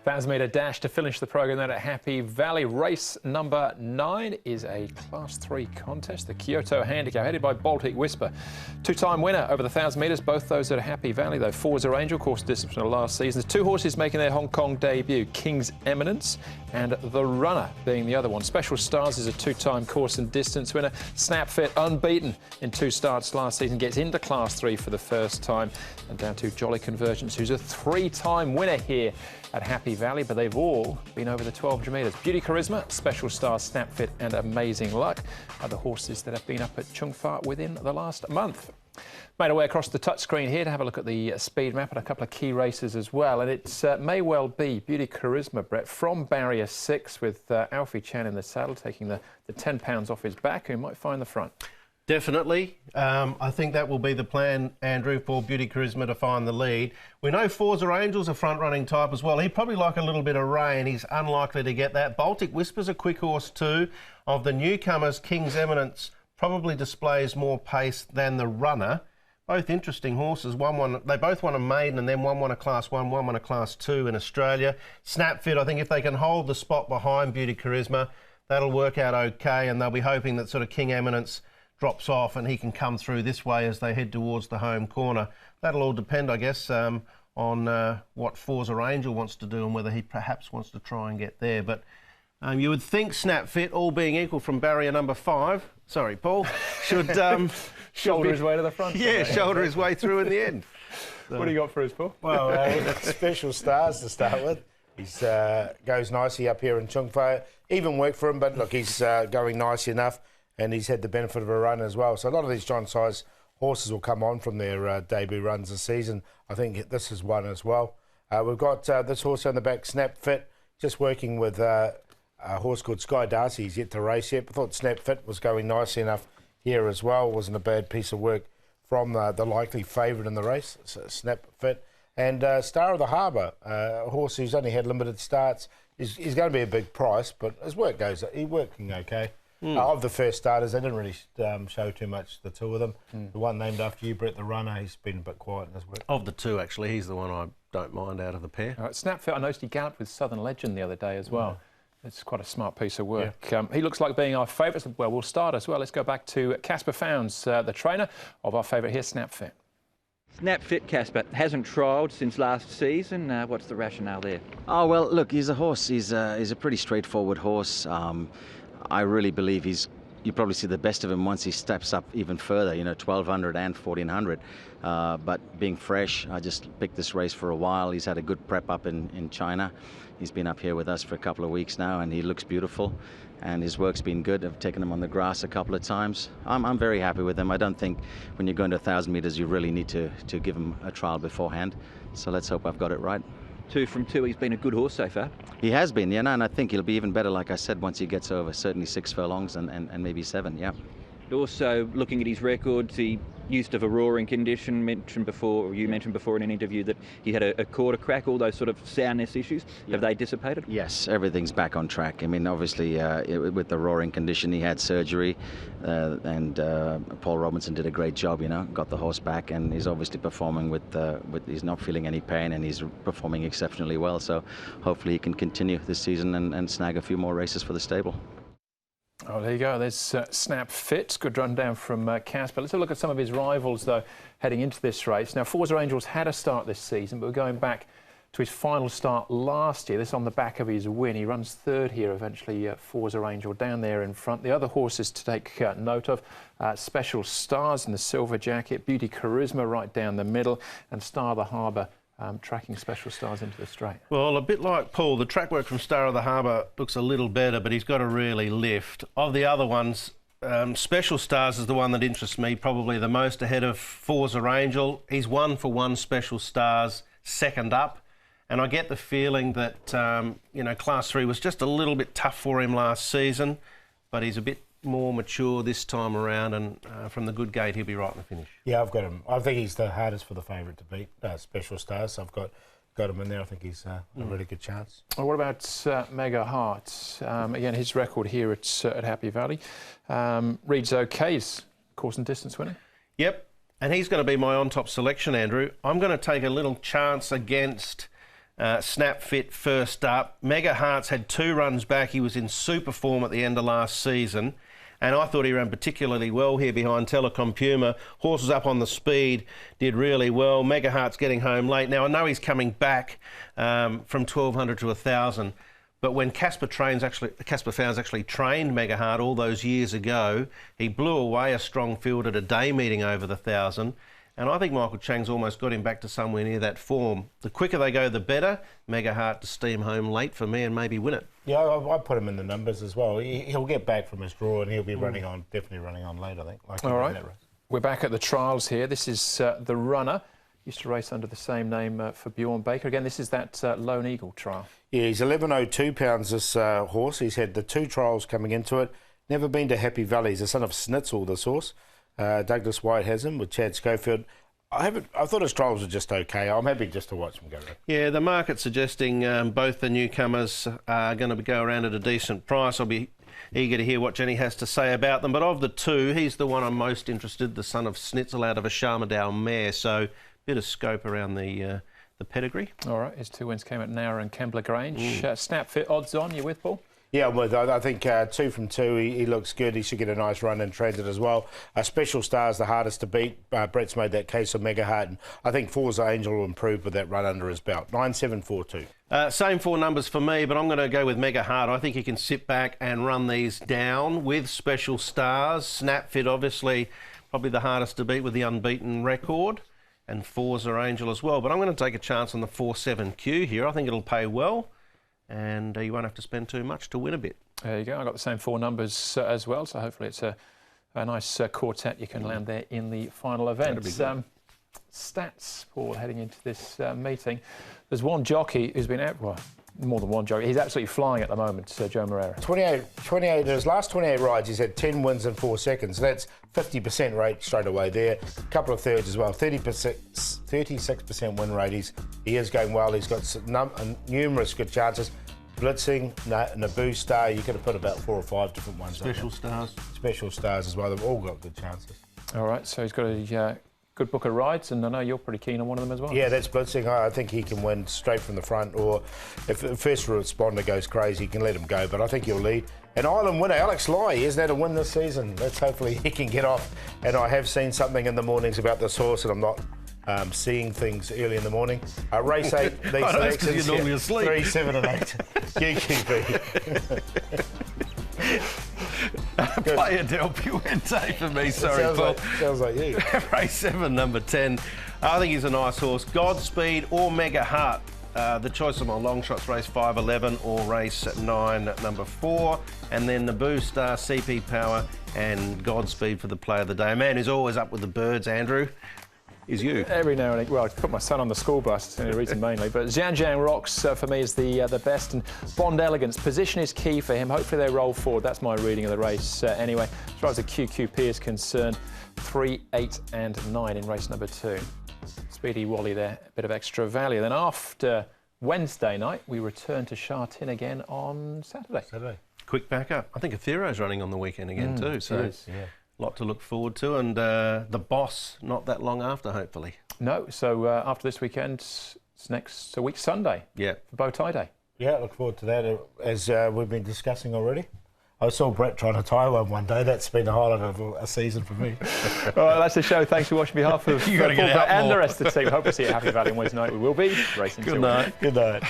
1,000-metre dash to finish the program there at Happy Valley. Race number 9 is a Class 3 contest. The Kyoto Handicap, headed by Baltic Whisper. Two-time winner over the 1,000 metres, both those at Happy Valley, though. Forza Angel, course distance from the last season. There's 2 horses making their Hong Kong debut, King's Eminence and The Runner being the other one. Special Stars is a 2-time course and distance winner. Snapfit, unbeaten in 2 starts last season, gets into Class 3 for the first time. And down to Jolly Convergence, who's a 3-time winner here at Happy Valley, but they've all been over the 1,200 metres. Beauty Charisma, Special Star, Snapfit and Amazing Luck are the horses that have been up at Chung Fa within the last month. Made our way across the touchscreen here to have a look at the speed map and a couple of key races as well. And it may well be Beauty Charisma, Brett, from barrier 6 with Alfie Chan in the saddle, taking the £10 off his back, who might find the front. Definitely. I think that will be the plan, Andrew, for Beauty Charisma to find the lead. We know Forza Angel's a front-running type as well. He'd probably like a little bit of rain. He's unlikely to get that. Baltic Whisper's a quick horse too. Of the newcomers, King's Eminence probably displays more pace than The Runner. Both interesting horses. They both won a maiden and then one won a Class 1, one won a Class 2 in Australia. Snapfit, I think if they can hold the spot behind Beauty Charisma, that'll work out okay, and they'll be hoping that sort of King Eminence drops off and he can come through this way as they head towards the home corner. That'll all depend, I guess, on what Forza Angel wants to do and whether he perhaps wants to try and get there. But you would think Snapfit, all being equal from barrier number 5, sorry, Paul, should shoulder his way to the front. Yeah, shoulder his way through in the end. So. What do you got for us, Paul? Well, Special Stars to start with. He's goes nicely up here in Chung Fa. Even worked for him, but look, he's going nicely enough. And he's had the benefit of a run as well. So a lot of these John Size horses will come on from their debut runs this season. I think this is one as well. We've got this horse on the back, Snapfit, just working with a horse called Sky Darcy. He's yet to race yet. I thought Snapfit was going nicely enough here as well. Wasn't a bad piece of work from the likely favourite in the race, Snapfit. And Star of the Harbour, a horse who's only had limited starts. He's going to be a big price, but his work he's working okay. Of the first starters, they didn't really show too much, the 2 of them. The one named after you, Brett, The Runner, he's been a bit quiet in his work. Of the 2, actually, he's the one I don't mind out of the pair. All right, Snapfit, I noticed he galloped with Southern Legend the other day as well. It's quite a smart piece of work. Yeah. He looks like being our favourite. Well, we'll start as well. Let's go back to Casper Founds, the trainer of our favourite here, Snapfit. Snapfit, Casper, hasn't trialled since last season. What's the rationale there? Oh, well, look, he's a horse. He's a pretty straightforward horse. I really believe you probably see the best of him once he steps up even further, 1,200 and 1,400. But being fresh, I just picked this race for a while. He's had a good prep up in China. He's been up here with us for a couple of weeks now, and he looks beautiful. And his work's been good. I've taken him on the grass a couple of times. I'm very happy with him. I don't think when you're going to 1,000 metres, you really need to give him a trial beforehand. So let's hope I've got it right. 2 from 2, he's been a good horse so far. He has been, yeah, and I think he'll be even better, like I said, once he gets over certainly 6 furlongs and maybe 7, yeah. Also, looking at his records, he used to have a roaring condition, you mentioned before in an interview that he had a quarter crack, all those sort of soundness issues. Yeah. Have they dissipated? Yes, everything's back on track. I mean, obviously, with the roaring condition, he had surgery, and Paul Robinson did a great job, got the horse back, and he's obviously performing with he's not feeling any pain, and he's performing exceptionally well. So hopefully he can continue this season and snag a few more races for the stable. Oh, there you go. There's Snapfit. Good rundown from Casper. Let's have a look at some of his rivals, though, heading into this race. Now, Forza Angel's had a start this season, but we're going back to his final start last year. This on the back of his win. He runs 3rd here, eventually, Forza Angel down there in front. The other horses to take note of, Special Stars in the silver jacket, Beauty Charisma right down the middle, and Star of the Harbour tracking Special Stars into the straight. Well, a bit like Paul, the track work from Star of the Harbour looks a little better, but he's got to really lift. Of the other ones, Special Stars is the one that interests me probably the most, ahead of Forza Angel. He's 1 for 1 Special Stars, second up. And I get the feeling that, Class 3 was just a little bit tough for him last season, but he's a bit more mature this time around, and from the good gate he'll be right in the finish. Yeah, I've got him. I think he's the hardest for the favourite to beat, Special Stars. So I've got him in there. I think he's a really good chance. Well, what about Mega Heart? Again, his record here at Happy Valley reads okay. He's course and distance winner. Yep, and he's going to be my on-top selection, Andrew. I'm going to take a little chance against Snap Fit first up. Mega Hearts had 2 runs back. He was in super form at the end of last season. And I thought he ran particularly well here behind Telecom Puma. Horses up on the speed, did really well. Mega Heart's getting home late. Now, I know he's coming back from 1,200 to 1,000. But when Casper Fowles actually trained Mega Heart all those years ago, he blew away a strong field at a day meeting over the 1,000. And I think Michael Chang's almost got him back to somewhere near that form. The quicker they go, the better. Mega Heart to steam home late for me and maybe win it. Yeah, I put him in the numbers as well. He'll get back from his draw and he'll be definitely running on late, I think. All right. We're back at the trials here. This is the runner. Used to race under the same name for Bjorn Baker. Again, this is that Lone Eagle trial. Yeah, he's 1102 pounds, this horse. He's had the 2 trials coming into it. Never been to Happy Valley. He's the son of Snitzel, this horse. Douglas White has him with Chad Schofield. I thought his trials were just okay. I'm happy just to watch him go around. Yeah, the market's suggesting both the newcomers are going to go around at a decent price. I'll be eager to hear what Jenny has to say about them. But of the 2, he's the one I'm most interested, the son of Snitzel out of a Sharmadale mare. So bit of scope around the pedigree. All right, his 2 wins came at Nowra and Kembla Grange. Snap Fit odds on, you with, Paul? Yeah, I think 2 from 2, he looks good. He should get a nice run in transit as well. Special Star's the hardest to beat. Brett's made that case of Mega Heart, and I think Forza Angel will improve with that run under his belt. 9-7-4-2. Same 4 numbers for me, but I'm going to go with Mega Heart. I think he can sit back and run these down with Special Stars. Snap Fit, obviously, probably the hardest to beat with the unbeaten record. And Forza Angel as well. But I'm going to take a chance on the 4-7Q here. I think it'll pay well, and you won't have to spend too much to win a bit. There you go. I got the same 4 numbers as well, so hopefully it's a nice quartet you can land there in the final event. Stats, Paul, heading into this meeting. There's one jockey who's been out, well, more than one jockey. He's absolutely flying at the moment, Joe Moreira. 28, his last 28 rides, he's had 10 wins in 4 seconds. That's 50% rate straight away there. A couple of thirds as well. 36% win rate. He is going well. He's got numerous good chances. Blitzing, Naboo Star, you could have put about 4 or 5 different ones. Special Stars. Special Stars as well. They've all got good chances. All right, so he's got a good book of rides, and I know you're pretty keen on one of them as well. Yeah, that's Blitzing. I think he can win straight from the front, or if the first responder goes crazy, he can let him go, but I think he'll lead. An Island winner, Alex Lai, isn't that a win this season? Let's hopefully he can get off. And I have seen something in the mornings about this horse, and I'm not seeing things early in the morning. Race 8, these selections, you're normally asleep. 3, 7 and 8. QQB. Playa del Puente for me, sorry, Paul. Sounds like you. Race 7, number 10. I think he's a nice horse. Godspeed or Mega Heart. The choice of my long shots, race 5, 11, or race 9, number 4. And then Naboo Star, CP Power, and Godspeed for the play of the day. A man who's always up with the birds, Andrew, is you. Every now and again. Well, I put my son on the school bus, that's the only reason mainly. But Zhang Rocks for me is the best, and Bond Elegance. Position is key for him. Hopefully they roll forward. That's my reading of the race anyway. As far as the QQP is concerned, 3, 8 and 9 in race number 2. Speedy Wally there, a bit of extra value. Then after Wednesday night, we return to Sha Tin again on Saturday. Quick backup. I think Athero's running on the weekend again too. So yeah. Lot to look forward to, and the Boss not that long after, hopefully. No, so after this weekend, it's next week Sunday. Yeah. For Bow Tie Day. Yeah, look forward to that, as we've been discussing already. I saw Brett trying to tie one day. That's been the highlight of a season for me. All right, that's the show. Thanks for watching on behalf of Paul and the rest of the team. Hope to see you at Happy Valley on Wednesday night. We will be racing. Good night. Good night.